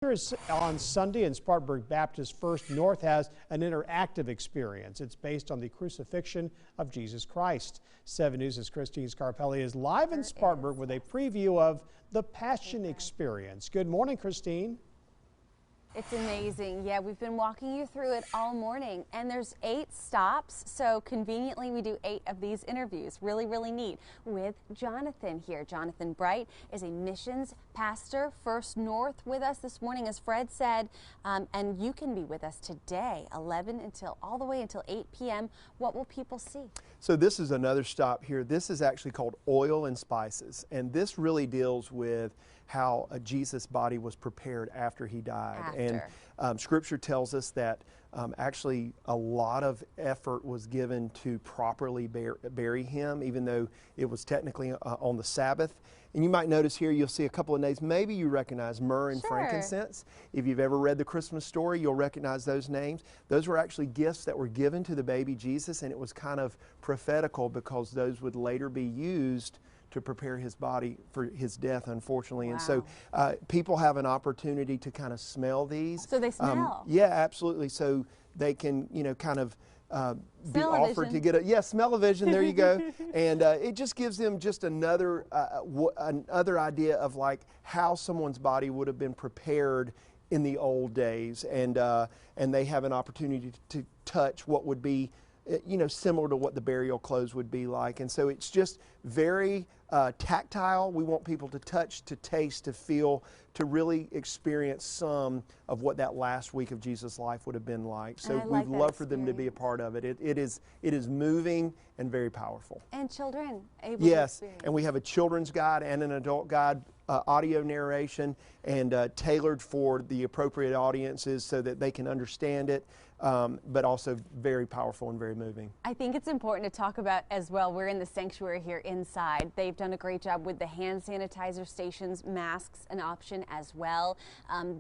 On Sunday, and Spartanburg Baptist First North has an interactive experience. It's based on the crucifixion of Jesus Christ. 7 News' Christine Scarpelli is live in Spartanburg with a preview of the Passion Experience. Good morning, Christine. It's amazing. Yeah, we've been walking you through it all morning, and there's 8 stops, so conveniently we do 8 of these interviews. Really, really neat. With Jonathan here. Jonathan Bright is a missions pastor, First North, with us this morning, as Fred said, and you can be with us today, 11 until all the way until 8 p.m. What will people see? So this is another stop here. This is actually called Oil and Spices, and this really deals with how Jesus' body was prepared after he died. And Scripture tells us that actually a lot of effort was given to properly bury him, even though it was technically on the Sabbath. And you might notice here, you'll see a couple of names. Maybe you recognize myrrh and frankincense. If you've ever read the Christmas story, you'll recognize those names. Those were actually gifts that were given to the baby Jesus, and it was kind of prophetical because those would later be used to prepare his body for his death, unfortunately. Wow. And so people have an opportunity to kind of smell these. So they smell? Yeah, absolutely. So they can, kind of be offered to get a, smell-o-vision, there you go. And it just gives them just another idea of like how someone's body would have been prepared in the old days. And they have an opportunity to touch what would be similar to what the burial clothes would be like. And so it's just very tactile. We want people to touch, to taste, to feel, to really experience some of what that last week of Jesus' life would have been like. So we'd love for them to be a part of it. It is moving and very powerful. And children able to experience. And we have a children's guide and an adult guide, audio narration, and tailored for the appropriate audiences so that they can understand it, but also very powerful and very moving. I think it's important to talk about as well, we're in the sanctuary here inside. They've done a great job with the hand sanitizer stations, masks an option as well.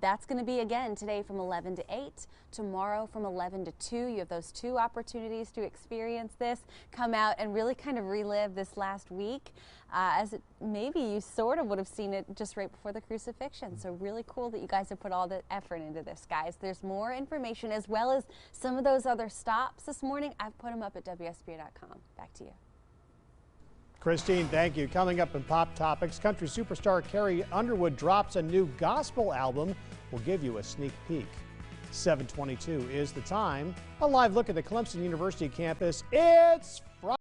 That's going to be again today from 11 to 8, tomorrow from 11 to 2. You have those 2 opportunities to experience this, come out and really kind of relive this last week as maybe you sort of would have seen it just right before the crucifixion. So really cool that you guys have put all the effort into this, guys. There's more information as well as some of those other stops this morning. I've put them up at WSBA.com. Back to you. Christine, thank you. Coming up in Pop Topics, country superstar Carrie Underwood drops a new gospel album. We'll give you a sneak peek. 7:22 is the time. A live look at the Clemson University campus. It's Friday.